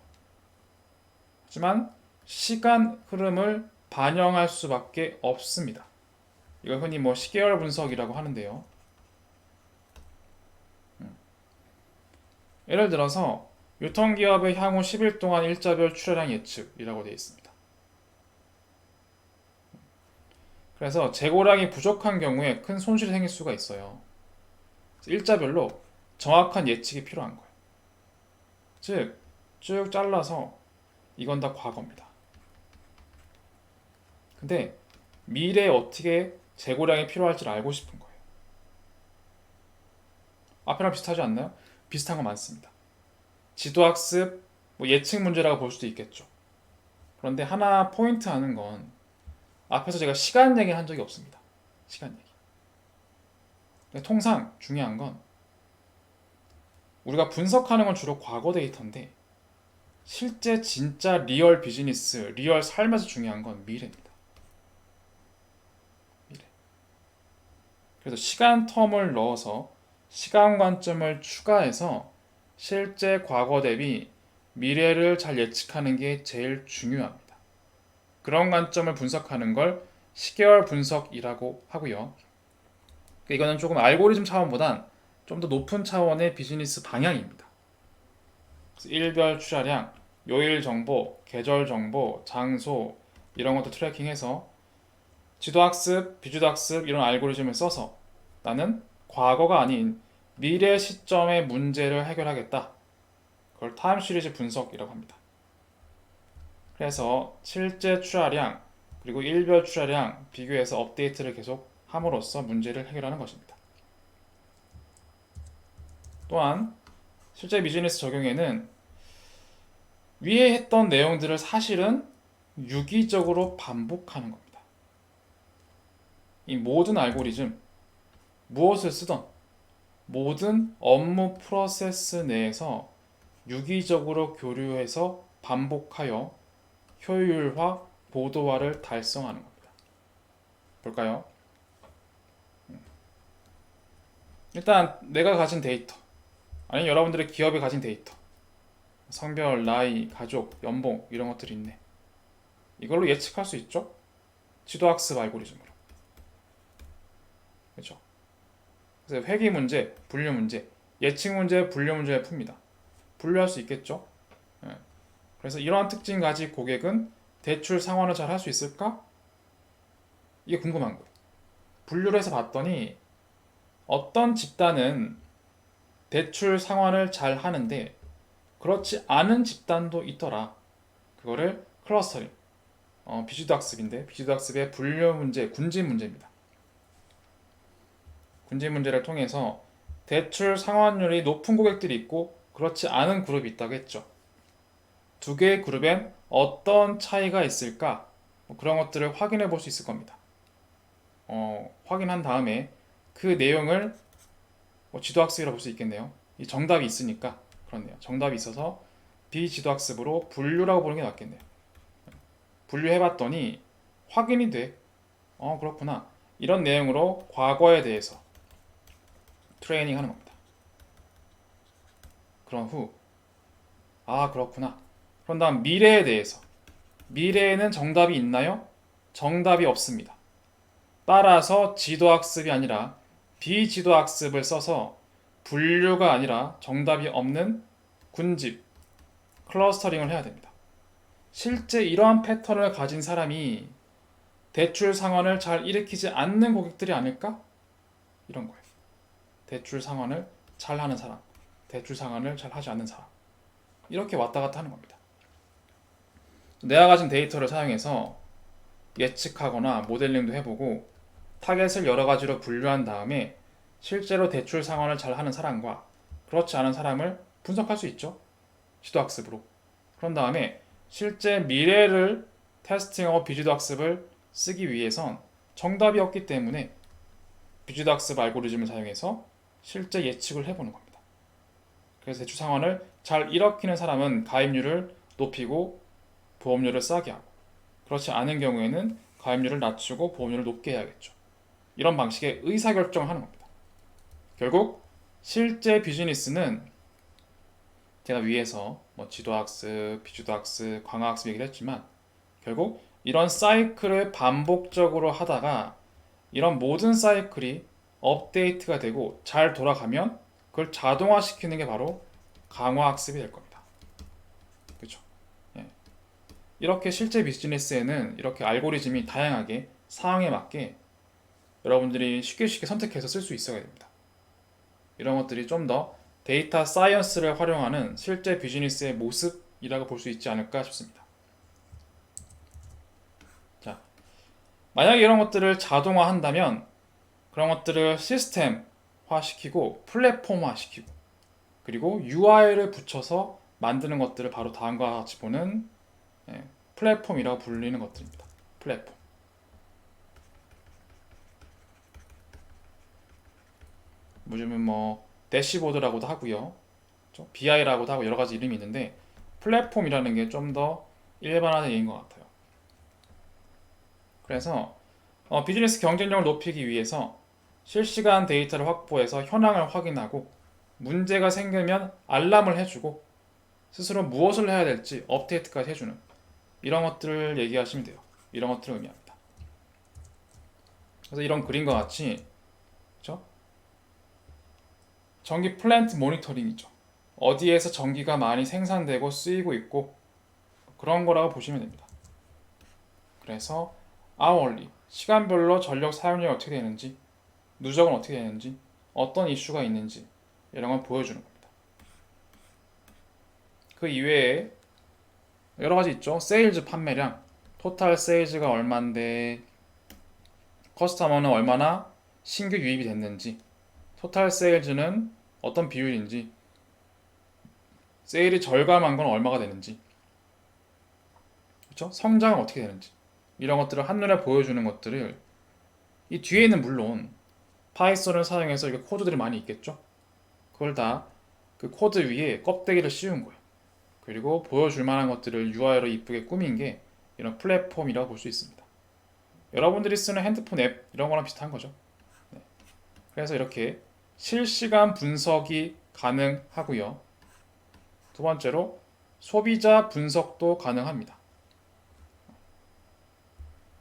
하지만 시간 흐름을 반영할 수밖에 없습니다. 이걸 흔히 시계열 분석이라고 하는데요. 예를 들어서 유통기업의 향후 10일 동안 일자별 출하량 예측이라고 되어 있습니다. 그래서 재고량이 부족한 경우에 큰 손실이 생길 수가 있어요. 일자별로 정확한 예측이 필요한 거예요. 즉, 쭉 잘라서 이건 다 과거입니다. 근데 미래에 어떻게 재고량이 필요할지를 알고 싶은 거예요. 앞이랑 비슷하지 않나요? 비슷한 거 많습니다. 지도학습, 예측 문제라고 볼 수도 있겠죠. 그런데 하나 포인트 하는 건 앞에서 제가 시간 얘기를 한 적이 없습니다. 시간 얘기. 통상 중요한 건 우리가 분석하는 건 주로 과거 데이터인데 실제 진짜 리얼 비즈니스, 리얼 삶에서 중요한 건 미래입니다. 미래. 그래서 시간 텀을 넣어서 시간 관점을 추가해서 실제 과거 대비 미래를 잘 예측하는 게 제일 중요합니다. 그런 관점을 분석하는 걸 시계열 분석이라고 하고요. 이거는 조금 알고리즘 차원보단 좀 더 높은 차원의 비즈니스 방향입니다. 일별 출하량, 요일 정보, 계절 정보, 장소 이런 것도 트래킹해서 지도학습, 비주도학습 이런 알고리즘을 써서 나는 과거가 아닌 미래 시점의 문제를 해결하겠다. 그걸 타임 시리즈 분석이라고 합니다. 그래서 실제 출하량 그리고 일별 출하량 비교해서 업데이트를 계속 함으로써 문제를 해결하는 것입니다. 또한 실제 비즈니스 적용에는 위에 했던 내용들을 사실은 유기적으로 반복하는 겁니다. 이 모든 알고리즘, 무엇을 쓰던 모든 업무 프로세스 내에서 유기적으로 교류해서 반복하여 효율화, 고도화를 달성하는 겁니다. 볼까요? 일단 내가 가진 데이터, 아니면 여러분들의 기업이 가진 데이터, 성별, 나이, 가족, 연봉 이런 것들이 있네. 이걸로 예측할 수 있죠? 지도학습 알고리즘으로. 그렇죠? 그래서 회귀 문제, 분류 문제, 예측 문제, 분류 문제를 풉니다. 분류할 수 있겠죠? 예. 그래서 이러한 특징 가진 고객은 대출 상환을 잘 할 수 있을까? 이게 궁금한 거예요. 분류를 해서 봤더니 어떤 집단은 대출 상환을 잘 하는데 그렇지 않은 집단도 있더라. 그거를 클러스터링, 비주도학습인데 비주도학습의 분류 문제, 군집 문제입니다. 군집 문제를 통해서 대출 상환율이 높은 고객들이 있고 그렇지 않은 그룹이 있다고 했죠. 두 개의 그룹엔 어떤 차이가 있을까? 그런 것들을 확인해 볼 수 있을 겁니다. 확인한 다음에 그 내용을 지도학습이라고 볼 수 있겠네요. 이 정답이 있으니까 그렇네요. 정답이 있어서 비지도학습으로 분류라고 보는 게 낫겠네요. 분류해봤더니 확인이 돼. 그렇구나. 이런 내용으로 과거에 대해서 트레이닝 하는 겁니다. 그런 후, 아, 그렇구나. 그런 다음 미래에 대해서. 미래에는 정답이 있나요? 정답이 없습니다. 따라서 지도학습이 아니라 비지도학습을 써서 분류가 아니라 정답이 없는 군집, 클러스터링을 해야 됩니다. 실제 이러한 패턴을 가진 사람이 대출 상환을 잘 일으키지 않는 고객들이 아닐까? 이런 거예요. 대출 상환을 잘 하는 사람, 대출 상환을 잘 하지 않는 사람. 이렇게 왔다 갔다 하는 겁니다. 내가 가진 데이터를 사용해서 예측하거나 모델링도 해보고 타겟을 여러 가지로 분류한 다음에 실제로 대출 상환을 잘 하는 사람과 그렇지 않은 사람을 분석할 수 있죠. 지도학습으로. 그런 다음에 실제 미래를 테스팅하고 비지도학습을 쓰기 위해선 정답이 없기 때문에 비지도학습 알고리즘을 사용해서 실제 예측을 해보는 겁니다. 그래서 대출 상환을 잘 일으키는 사람은 가입률을 높이고 보험료를 싸게 하고, 그렇지 않은 경우에는 가입률을 낮추고 보험료를 높게 해야겠죠. 이런 방식의 의사결정을 하는 겁니다. 결국 실제 비즈니스는 제가 위에서 지도학습, 비지도학습, 광화학습 얘기를 했지만 결국 이런 사이클을 반복적으로 하다가 이런 모든 사이클이 업데이트가 되고 잘 돌아가면 그걸 자동화시키는 게 바로 강화학습이 될 겁니다. 그렇죠? 예. 이렇게 실제 비즈니스에는 이렇게 알고리즘이 다양하게 상황에 맞게 여러분들이 쉽게 선택해서 쓸 수 있어야 됩니다. 이런 것들이 좀 더 데이터 사이언스를 활용하는 실제 비즈니스의 모습이라고 볼 수 있지 않을까 싶습니다. 자, 만약에 이런 것들을 자동화한다면 그런 것들을 시스템화시키고 플랫폼화시키고 그리고 UI를 붙여서 만드는 것들을 바로 다음과 같이 보는 플랫폼이라고 불리는 것들입니다. 플랫폼. 요즘은 대시보드라고도 하고요. BI라고도 하고 여러 가지 이름이 있는데 플랫폼이라는 게 좀 더 일반화된 얘기인 것 같아요. 그래서 비즈니스 경쟁력을 높이기 위해서 실시간 데이터를 확보해서 현황을 확인하고 문제가 생기면 알람을 해주고 스스로 무엇을 해야 될지 업데이트까지 해주는 이런 것들을 얘기하시면 돼요. 이런 것들을 의미합니다. 그래서 이런 그림과 같이 그렇죠? 전기 플랜트 모니터링이죠. 어디에서 전기가 많이 생산되고 쓰이고 있고 그런 거라고 보시면 됩니다. 그래서 hourly, 시간별로 전력 사용량이 어떻게 되는지, 누적은 어떻게 되는지, 어떤 이슈가 있는지 이런 걸 보여주는 겁니다. 그 이외에 여러 가지 있죠. 세일즈 판매량, 토탈 세일즈가 얼마인데 커스터머는 얼마나 신규 유입이 됐는지, 토탈 세일즈는 어떤 비율인지, 세일이 절감한 건 얼마가 되는지, 그렇죠? 성장은 어떻게 되는지 이런 것들을 한눈에 보여주는 것들을 이 뒤에는 물론 파이썬을 사용해서 이렇게 코드들이 많이 있겠죠. 그걸 다 그 코드 위에 껍데기를 씌운 거예요. 그리고 보여줄 만한 것들을 UI로 이쁘게 꾸민 게 이런 플랫폼이라고 볼 수 있습니다. 여러분들이 쓰는 핸드폰 앱 이런 거랑 비슷한 거죠. 네. 그래서 이렇게 실시간 분석이 가능하고요. 두 번째로 소비자 분석도 가능합니다.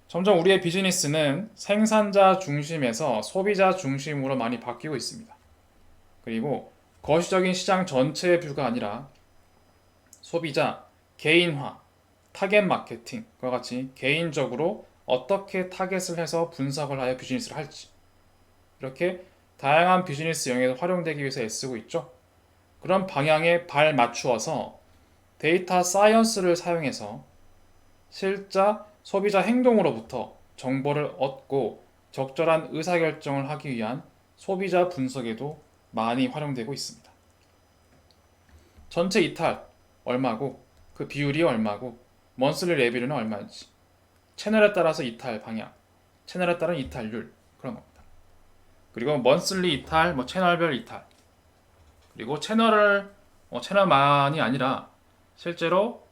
점점 우리의 비즈니스는 생산자 중심에서 소비자 중심으로 많이 바뀌고 있습니다. 그리고 거시적인 시장 전체의 뷰가 아니라 소비자, 개인화, 타겟 마케팅과 같이 개인적으로 어떻게 타겟을 해서 분석을 하여 비즈니스를 할지 이렇게 다양한 비즈니스 영역에서 활용되기 위해서 애쓰고 있죠. 그런 방향에 발 맞추어서 데이터 사이언스를 사용해서 실자 소비자 행동으로부터 정보를 얻고 적절한 의사결정을 하기 위한 소비자 분석에도 많이 활용되고 있습니다. 전체 이탈 얼마고 그 비율이 얼마고 먼슬리 레비ュ는 얼마인지 채널에 따라서 이탈 방향 채널에 따른 이탈률 그런 겁니다. 그리고 먼슬리 이탈, 채널별 이탈 그리고 채널만이 아니라 실제로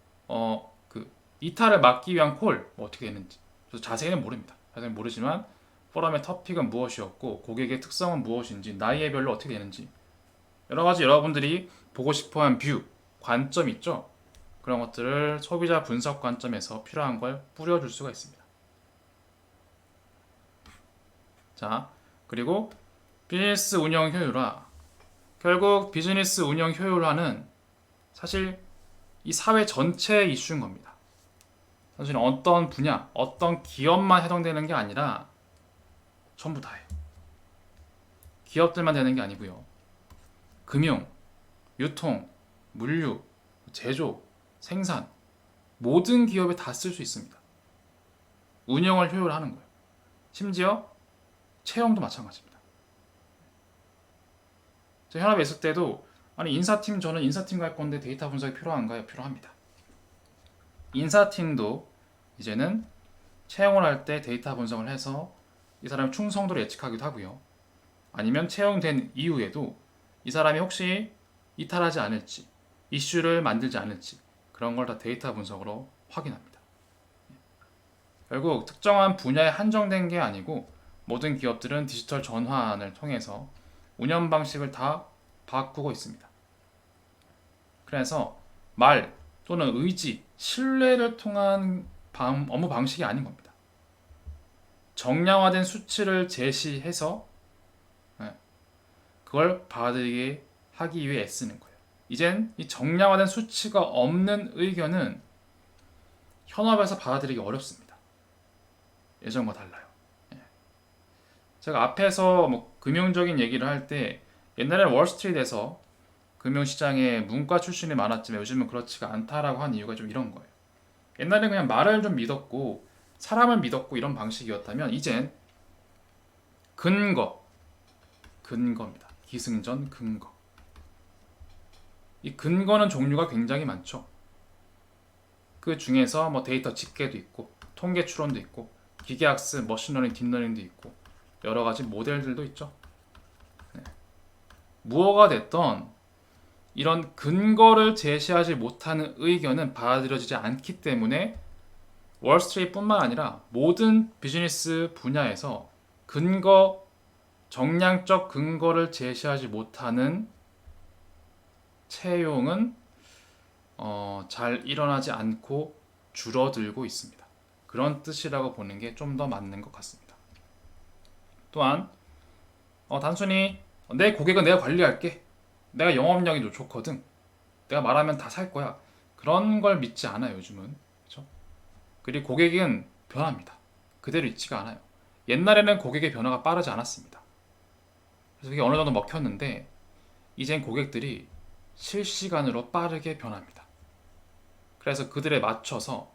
그 이탈을 막기 위한 콜 어떻게 되는지 자세히는 모릅니다. 자세히는 모르지만 포럼의 토픽은 무엇이었고 고객의 특성은 무엇인지 나이에 별로 어떻게 되는지 여러 가지 여러분들이 보고 싶어한 뷰, 관점 있죠? 그런 것들을 소비자 분석 관점에서 필요한 걸 뿌려줄 수가 있습니다. 자, 그리고 비즈니스 운영 효율화. 결국 비즈니스 운영 효율화는 사실 이 사회 전체의 이슈인 겁니다. 사실 어떤 분야, 어떤 기업만 해당되는 게 아니라 전부 다예요. 기업들만 되는 게 아니고요. 금융, 유통, 물류, 제조, 생산 모든 기업에 다 쓸 수 있습니다. 운영을 효율화하는 거예요. 심지어 채용도 마찬가지입니다. 저 현업에 있을 때도 아니 인사팀 저는 인사팀 갈 건데 데이터 분석이 필요한가요? 필요합니다. 인사팀도 이제는 채용을 할 때 데이터 분석을 해서 이 사람의 충성도를 예측하기도 하고요. 아니면 채용된 이후에도 이 사람이 혹시 이탈하지 않을지, 이슈를 만들지 않을지 그런 걸 다 데이터 분석으로 확인합니다. 결국 특정한 분야에 한정된 게 아니고 모든 기업들은 디지털 전환을 통해서 운영 방식을 다 바꾸고 있습니다. 그래서 말 또는 의지, 신뢰를 통한 업무 방식이 아닌 겁니다. 정량화된 수치를 제시해서 그걸 받아들이게 하기 위해 애쓰는 거예요. 이젠 이 정량화된 수치가 없는 의견은 현업에서 받아들이기 어렵습니다. 예전과 달라요. 제가 앞에서 뭐 금융적인 얘기를 할 때 옛날에는 월스트리트에서 금융시장에 문과 출신이 많았지만 요즘은 그렇지가 않다라고 한 이유가 좀 이런 거예요. 옛날에는 그냥 말을 좀 믿었고 사람을 믿었고 이런 방식이었다면 이젠 근거입니다. 기승전 근거. 이 근거는 종류가 굉장히 많죠. 그 중에서 뭐 데이터 집계도 있고 통계 추론도 있고 기계학습, 머신러닝, 딥러닝도 있고 여러 가지 모델들도 있죠. 무엇가 됐던 이런 근거를 제시하지 못하는 의견은 받아들여지지 않기 때문에 월스트리트뿐만 아니라 모든 비즈니스 분야에서 정량적 근거를 제시하지 못하는 채용은 잘 일어나지 않고 줄어들고 있습니다. 그런 뜻이라고 보는 게 좀 더 맞는 것 같습니다. 또한 단순히 내 고객은 내가 관리할게. 내가 영업력이 좋거든. 내가 말하면 다 살 거야. 그런 걸 믿지 않아요, 요즘은. 그렇죠? 그리고 고객은 변합니다. 그대로 있지가 않아요. 옛날에는 고객의 변화가 빠르지 않았습니다. 그래서 그게 어느 정도 먹혔는데 이젠 고객들이 실시간으로 빠르게 변합니다. 그래서 그들에 맞춰서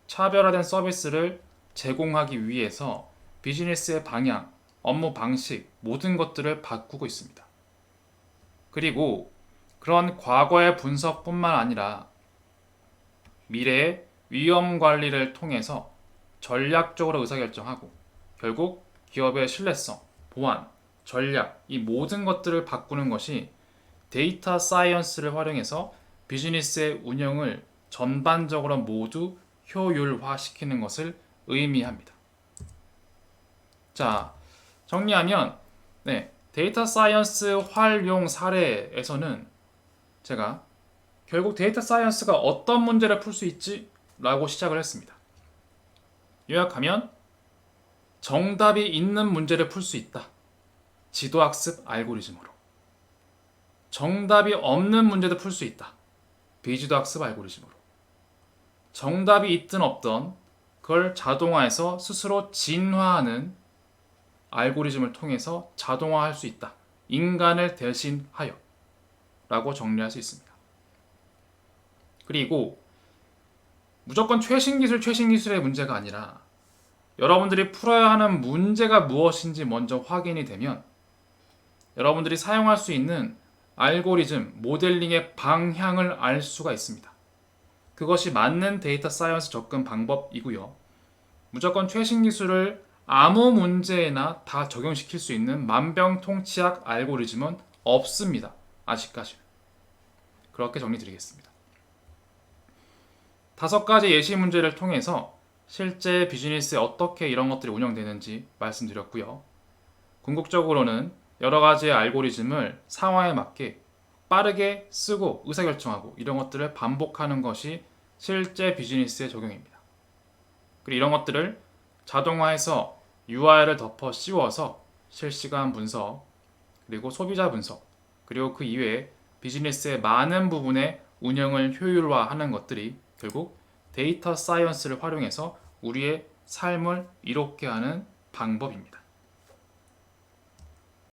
차별화된 서비스를 제공하기 위해서 비즈니스의 방향, 업무 방식, 모든 것들을 바꾸고 있습니다. 그리고 그런 과거의 분석뿐만 아니라 미래의 위험 관리를 통해서 전략적으로 의사결정하고 결국 기업의 신뢰성, 보안, 전략 이 모든 것들을 바꾸는 것이 데이터 사이언스를 활용해서 비즈니스의 운영을 전반적으로 모두 효율화시키는 것을 의미합니다. 자, 정리하면 데이터 사이언스 활용 사례에서는 제가 결국 데이터 사이언스가 어떤 문제를 풀 수 있지? 라고 시작을 했습니다. 요약하면 정답이 있는 문제를 풀 수 있다. 지도학습 알고리즘으로. 정답이 없는 문제도 풀 수 있다. 비지도학습 알고리즘으로. 정답이 있든 없든 그걸 자동화해서 스스로 진화하는 알고리즘을 통해서 자동화할 수 있다. 인간을 대신하여 라고 정리할 수 있습니다. 그리고 무조건 최신 기술의 문제가 아니라 여러분들이 풀어야 하는 문제가 무엇인지 먼저 확인이 되면 여러분들이 사용할 수 있는 알고리즘, 모델링의 방향을 알 수가 있습니다. 그것이 맞는 데이터 사이언스 접근 방법이고요. 무조건 최신 기술을 아무 문제에나 다 적용시킬 수 있는 만병통치약 알고리즘은 없습니다. 아직까지는. 그렇게 정리드리겠습니다. 5가지 예시 문제를 통해서 실제 비즈니스에 어떻게 이런 것들이 운영되는지 말씀드렸고요. 궁극적으로는 여러 가지의 알고리즘을 상황에 맞게 빠르게 쓰고 의사결정하고 이런 것들을 반복하는 것이 실제 비즈니스의 적용입니다. 그리고 이런 것들을 자동화해서 UI를 덮어 씌워서 실시간 분석, 그리고 소비자 분석, 그리고 그 이외에 비즈니스의 많은 부분의 운영을 효율화하는 것들이 결국 데이터 사이언스를 활용해서 우리의 삶을 이롭게 하는 방법입니다.